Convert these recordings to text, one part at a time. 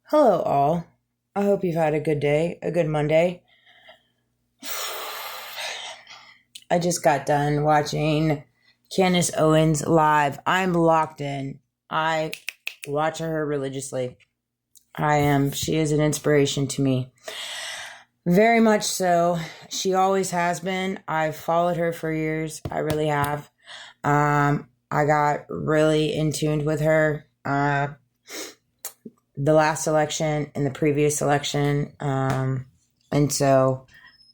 Hello, all. I hope you've had a good day, a good Monday. I just got done watching Candace Owens live. I'm locked in. I watch her religiously. She is an inspiration to me. Very much so. She always has been. I've followed her for years. I really have. I got really in tune with her. The last election and the previous election. And so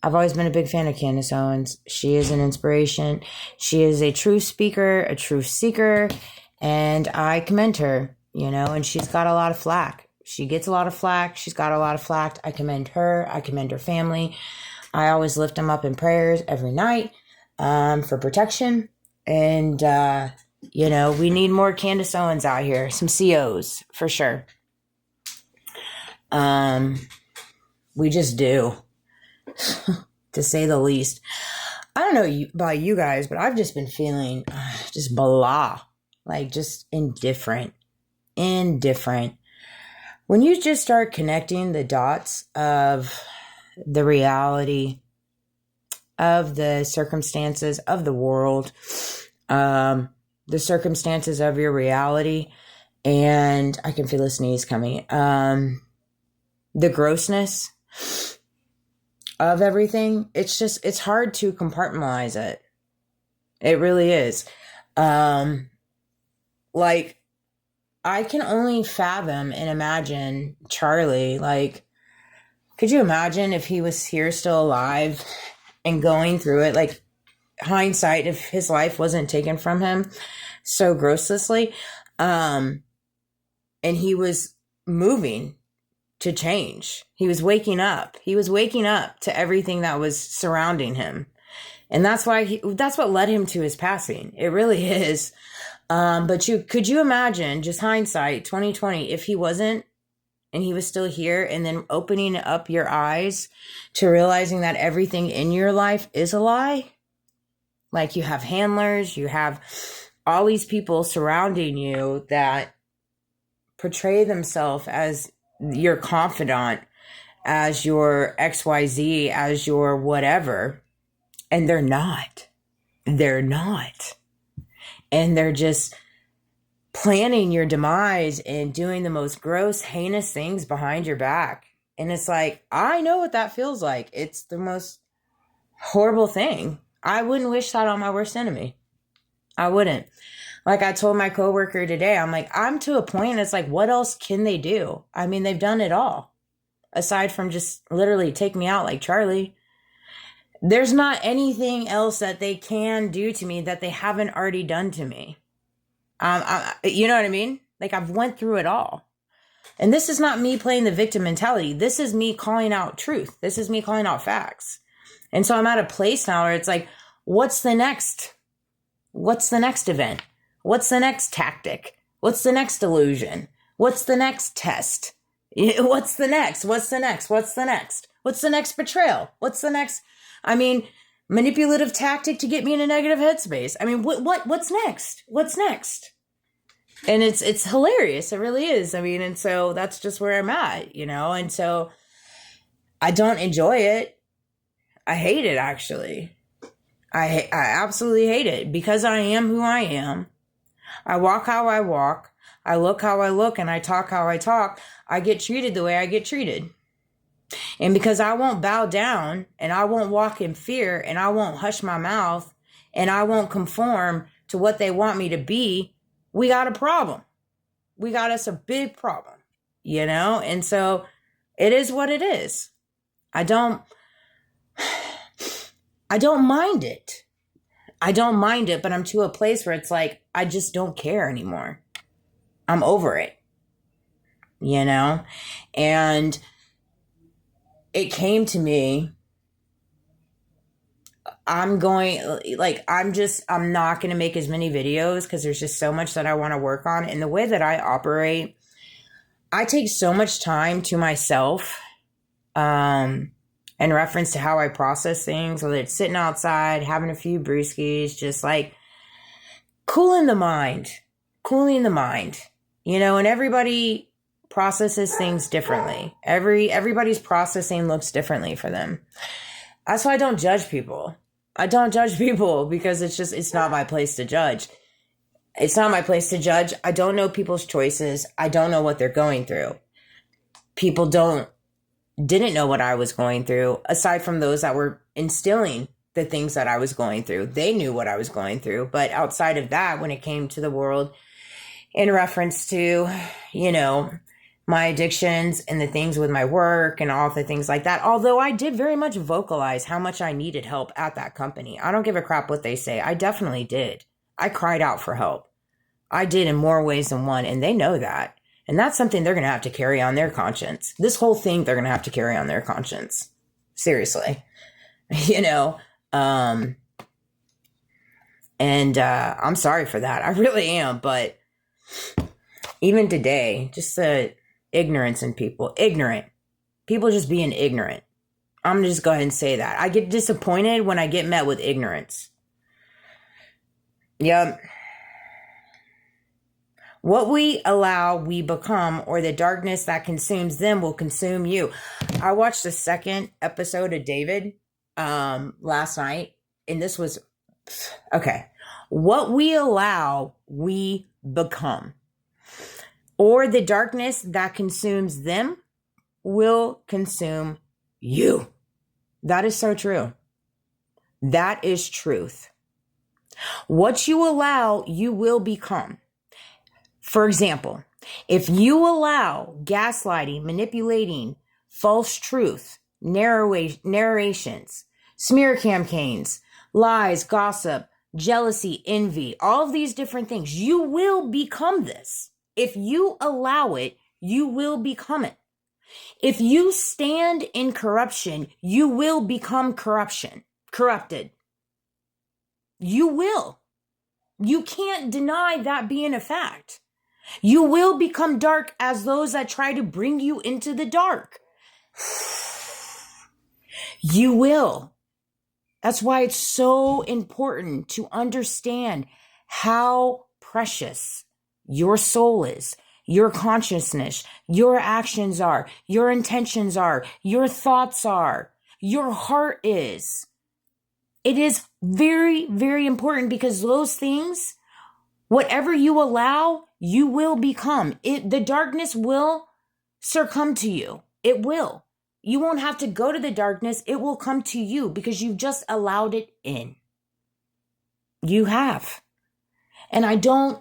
I've always been a big fan of Candace Owens. She is an inspiration. She is a true speaker, a true seeker, and I commend her, and she's got a lot of flack. She gets a lot of flack. She's got a lot of flack. I commend her. I commend her family. I always lift them up in prayers every night for protection. And, we need more Candace Owens out here. Some COs, for sure. We just do, to say the least. I don't know about you guys, but I've just been feeling just blah, like just indifferent. When you just start connecting the dots of the reality of the circumstances of the world, the circumstances of your reality, and I can feel a sneeze coming, the grossness of everything, it's hard to compartmentalize it. It really is. Like, I can only fathom and imagine Charlie. Like, could you imagine if he was here still alive and going through it? Like, hindsight, if his life wasn't taken from him so grosslessly, and he was moving to change. He was waking up. He was waking up to everything that was surrounding him. And that's what led him to his passing. It really is. But could you imagine, just hindsight, 2020, if he wasn't and he was still here, and then opening up your eyes to realizing that everything in your life is a lie? Like, you have handlers, you have all these people surrounding you that portray themselves as your confidant, as your XYZ, as your whatever, and they're not. And they're just planning your demise and doing the most gross, heinous things behind your back. And it's like, I know what that feels like. It's the most horrible thing. I wouldn't wish that on my worst enemy. I wouldn't. Like I told my coworker today, I'm to a point, it's like, what else can they do? I mean, they've done it all. Aside from just literally take me out like Charlie. There's not anything else that they can do to me that they haven't already done to me. You know what I mean? Like, I've went through it all. And this is not me playing the victim mentality. This is me calling out truth. This is me calling out facts. And so I'm at a place now where it's like, what's the next? What's the next event? What's the next tactic? What's the next illusion? What's the next test? What's the next? What's the next? What's the next? What's the next betrayal? What's the next? Manipulative tactic to get me in a negative headspace. What's next? What's next? And it's hilarious. It really is. And so that's just where I'm at, and so I don't enjoy it. I hate it, actually. I absolutely hate it because I am who I am. I walk how I walk. I look how I look, and I talk how I talk. I get treated the way I get treated. And because I won't bow down, and I won't walk in fear, and I won't hush my mouth, and I won't conform to what they want me to be, we got a problem. We got us a big problem, And so it is what it is. I don't mind it. But I'm to a place where it's like, I just don't care anymore. I'm over it, and it came to me. I'm not going to make as many videos because there's just so much that I want to work on. And the way that I operate, I take so much time to myself, in reference to how I process things, whether it's sitting outside, having a few brewskis, just like cooling the mind, and everybody processes things differently. Everybody's processing looks differently for them. That's why I don't judge people. I don't judge people because it's not my place to judge. It's not my place to judge. I don't know people's choices. I don't know what they're going through. People didn't know what I was going through, aside from those that were instilling the things that I was going through. They knew what I was going through. But outside of that, when it came to the world in reference to, my addictions and the things with my work and all the things like that, although I did very much vocalize how much I needed help at that company. I don't give a crap what they say. I definitely did. I cried out for help. I did in more ways than one, and they know that. And that's something they're going to have to carry on their conscience. This whole thing, they're going to have to carry on their conscience. Seriously. And I'm sorry for that. I really am. But even today, just the ignorance in people. People just being ignorant. I'm going to just go ahead and say that. I get disappointed when I get met with ignorance. Yep. What we allow, we become, or the darkness that consumes them will consume you. I watched the second episode of David last night, and this was, okay. What we allow, we become. Or the darkness that consumes them will consume you. That is so true. That is truth. What you allow, you will become. For example, if you allow gaslighting, manipulating, false truth, narrations, smear campaigns, lies, gossip, jealousy, envy, all of these different things, you will become this. If you allow it, you will become it. If you stand in corruption, you will become corrupted. You will. You can't deny that being a fact. You will become dark as those that try to bring you into the dark. You will. That's why it's so important to understand how precious your soul is, your consciousness, your actions are, your intentions are, your thoughts are, your heart is. It is very, very important because those things, whatever you allow, you will become. The darkness will succumb to you. It will. You won't have to go to the darkness. It will come to you because you've just allowed it in. You have. And I don't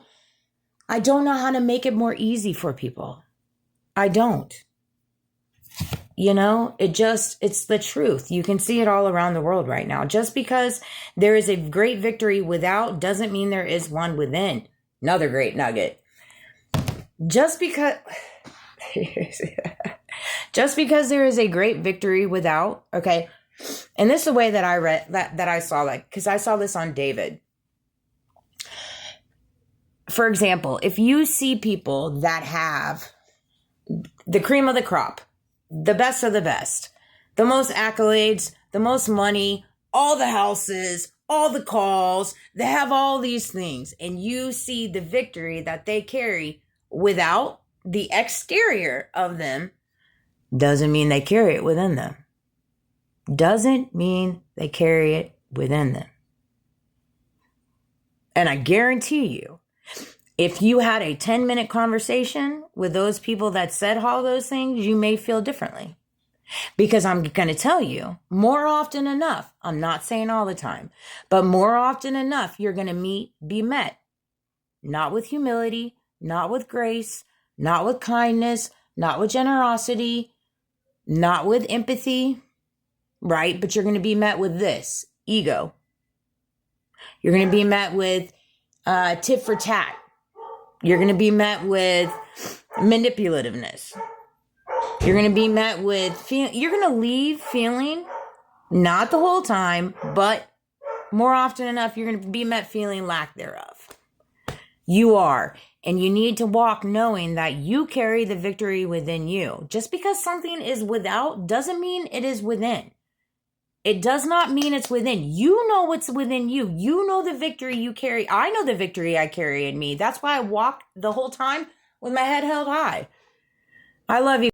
know how to make it more easy for people. I don't. It's the truth. You can see it all around the world right now. Just because there is a great victory without doesn't mean there is one within. Another great nugget. Just because there is a great victory without, okay? And this is the way that I read that I saw that, because I saw this on David. For example, if you see people that have the cream of the crop, the best of the best, the most accolades, the most money, all the houses, all the calls, they have all these things, and you see the victory that they carry without the exterior of them, doesn't mean they carry it within them. Doesn't mean they carry it within them. And I guarantee you, if you had a 10-minute conversation with those people that said all those things, you may feel differently. Because I'm going to tell you, more often enough, I'm not saying all the time, but more often enough, you're going to be met. Not with humility, not with grace, not with kindness, not with generosity, not with empathy, right? But you're going to be met with this, ego. You're going to be met with tit for tat. You're going to be met with manipulativeness. You're going to be met with, you're going to leave feeling, not the whole time, but more often enough, you're going to be met feeling lack thereof. You are. And you need to walk knowing that you carry the victory within you. Just because something is without doesn't mean it is within. It does not mean it's within. You know what's within you. You know the victory you carry. I know the victory I carry in me. That's why I walk the whole time with my head held high. I love you.